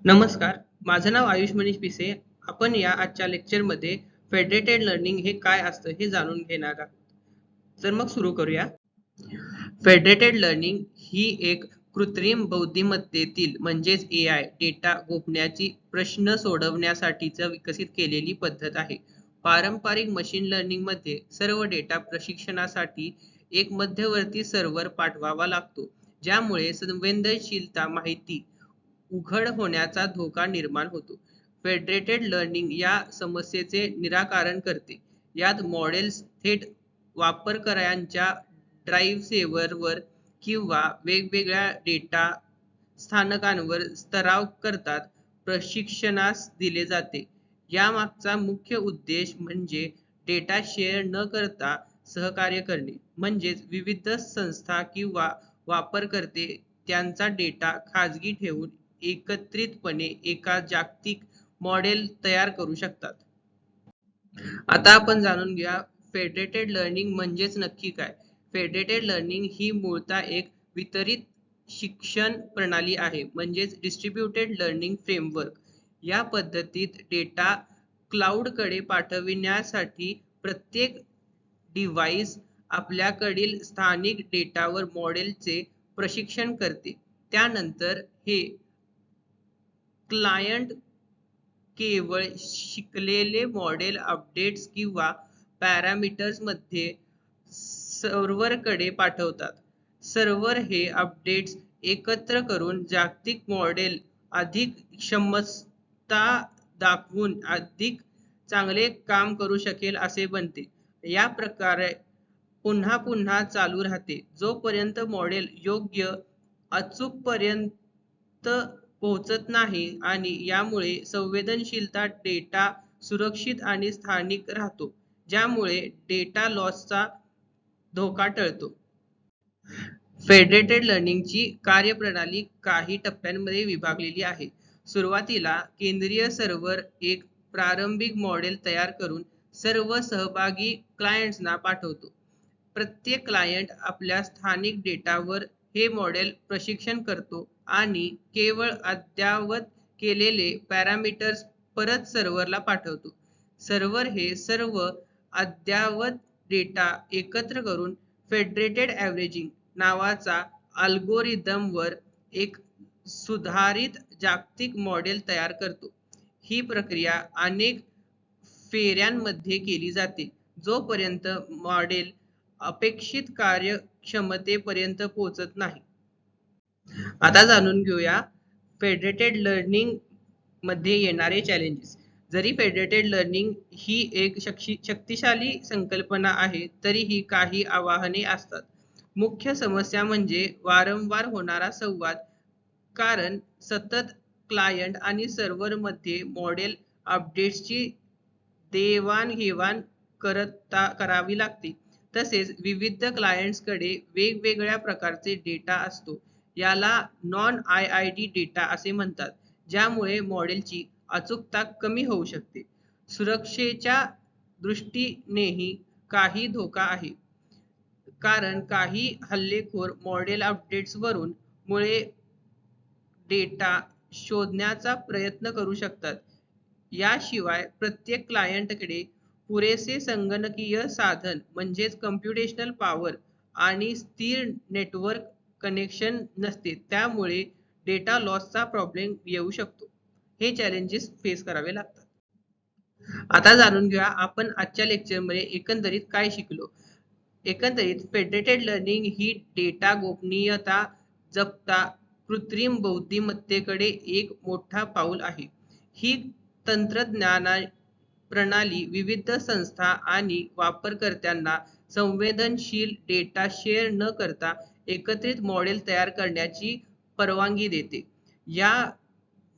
नमस्कार, माझं नाव आयुष मनीष पिसे. आपण या आजच्या लेक्चरमध्ये फेडरेटेड लर्निंग हे काय असतं हे जाणून घेणार आहोत. तर मग सुरू करूया. फेडरेटेड लर्निंग ही एक कृत्रिम बुद्धिमत्तेतील म्हणजेच AI डेटा गोपण्याची प्रश्न सोडवण्यासाठीच विकसित केलेली पद्धत आहे. पारंपरिक मशीन लर्निंग मध्ये सर्व डेटा प्रशिक्षणासाठी एक मध्यवर्ती सर्व्हर पाठवावा लागतो, ज्यामुळे संवेदनशीलता माहिती उघड होण्याचा धोका निर्माण होतो. फेडरेटेड लर्निंग या समस्येचे निराकरण करते. यात मॉडेल्स थेट वापरकर्त्यांच्या ड्राईव्ह सेव्हरवर किंवा वेगवेगळ्या डेटा स्थानकांवर सराव करतात प्रशिक्षणास दिले जाते. यामागचा मुख्य उद्देश म्हणजे डेटा शेअर न करता सहकार्य करणे, म्हणजेच विविध संस्था किंवा वापरकर्ते त्यांचा डेटा खाजगी ठेवून एकत्रितपणे एका जागतिक मॉडेल तयार करू शकतात. आता आपण जाणून घ्या फेडरेटेड लर्निंग म्हणजेच नक्की काय. फेडरेटेड लर्निंग ही मूळतः एक वितरित शिक्षण प्रणाली आहे, म्हणजेच डिस्ट्रीब्युटेड लर्निंग फ्रेमवर्क. या पद्धतीत डेटा क्लाउडकडे पाठविण्यासाठी प्रत्येक डिव्हाइस आपल्याकडील स्थानिक डेटावर मॉडेलचे प्रशिक्षण करते. त्यानंतर हे क्लायंट केवळ शिकलेले मॉडेल अपडेट्स किंवा पॅरामीटर्स मध्ये सर्व्हरकडे पाठवतात. सर्व्हर हे अपडेट्स एकत्र करून जागतिक मॉडेल अधिक क्षमता दाखवून अधिक चांगले काम करू शकेल असे बनते. या प्रकारे पुन्हा पुन्हा चालू राहते जोपर्यंत मॉडेल योग्य अचूकपर्यंत पोहोचत नाही, आणि यामुळे संवेदनशीलता डेटा सुरक्षित आणि स्थानिक राहतो, ज्यामुळे डेटा लॉसचा धोका टळतो. फेडरेटेड लर्निंगची कार्यप्रणाली काही टप्प्यांमध्ये विभागलेली आहे. सुरुवातीला केंद्रीय सर्व्हर एक प्रारंभिक मॉडेल तयार करून सर्व सहभागी क्लायंट्सना पाठवतो. प्रत्येक क्लायंट आपल्या स्थानिक डेटावर हे मॉडेल प्रशिक्षण करतो आणि केवळ अद्ययावत केलेले पॅरामीटर्स परत सर्व्हरला पाठवतो. सर्व्हर हे सर्व अद्ययावत डेटा एकत्र करून फेडरेटेड ॲव्हरेजिंग नावाचा अल्गोरिदमवर एक सुधारित जागतिक मॉडेल तयार करतो. ही प्रक्रिया अनेक फेऱ्यांमध्ये केली जाते, जोपर्यंत मॉडेल अपेक्षित कार्यक्षमतेपर्यंत पोहोचत नाही. आता जाणून घेऊया फेडरेटेड लर्निंग मध्ये येणारे चॅलेंजेस. जरी फेडरेटेड लर्निंग ही एक शक्तिशाली संकल्पना आहे, तरीही काही आव्हाने असतात. मुख्य समस्या म्हणजे वारंवार होणारा संवाद, कारण सतत क्लायंट आणि सर्व्हर मध्ये मॉडेल अपडेट्सची देवाणघेवाण करावी लागते. तसेच विविध क्लायंट्सकडे वेगवेगळ्या प्रकारचे डेटा असतो. याला नॉन IID डेटा असे म्हणतात, ज्यामुळे मॉडेलची अचूकता कमी होऊ शकते. सुरक्षेच्या दृष्टीनेही काही धोका आहे, कारण काही हल्लेखोर मॉडेल अपडेट्स वरून मुळे डेटा शोधण्याचा प्रयत्न करू शकतात. याशिवाय प्रत्येक क्लायंटकडे पुरेसे संगणकीय साधन म्हणजेच कम्प्युटेशनल पॉवर आणि स्थिर नेटवर्क कनेक्शन नसते, त्यामुळे डेटा लॉसचा प्रॉब्लेम येऊ शकतो. हे चॅलेंजेस फेस करावे लागतात. आता जाणून घ्या आपण आजच्या लेक्चरमध्ये एकंदरीत काय शिकलो. एकंदरीत फेडरेटेड लर्निंग ही डेटा गोपनीयता जपता कृत्रिम बुद्धिमत्तेकडे एक मोठा पाऊल आहे. ही तंत्रज्ञान प्रणाली विविध संस्था आणि वापरकर्त्यांना संवेदनशील डेटा शेअर न करता एकत्रित मॉडेल तयार करण्याची परवानगी देते. या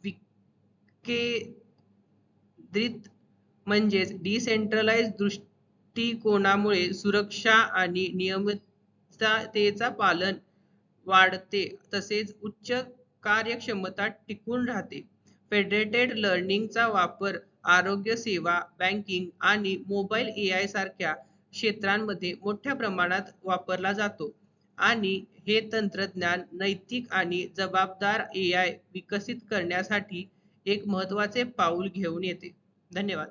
विकेंद्रित म्हणजेच डिसेंट्रलाइज दृष्टिकोनामुळे सुरक्षा आणि नियमिततेचा पालन वाढते, तसेच उच्च कार्यक्षमता टिकून राहते. फेडरेटेड लर्निंगचा वापर आरोग्य सेवा, बँकिंग आणि मोबाईल AI सारख्या क्षेत्रांमध्ये मोठ्या प्रमाणात वापरला जातो, आणि हे तंत्रज्ञान नैतिक आणि जबाबदार AI विकसित करण्यासाठी एक महत्त्वाचे पाऊल घेऊन येते. धन्यवाद.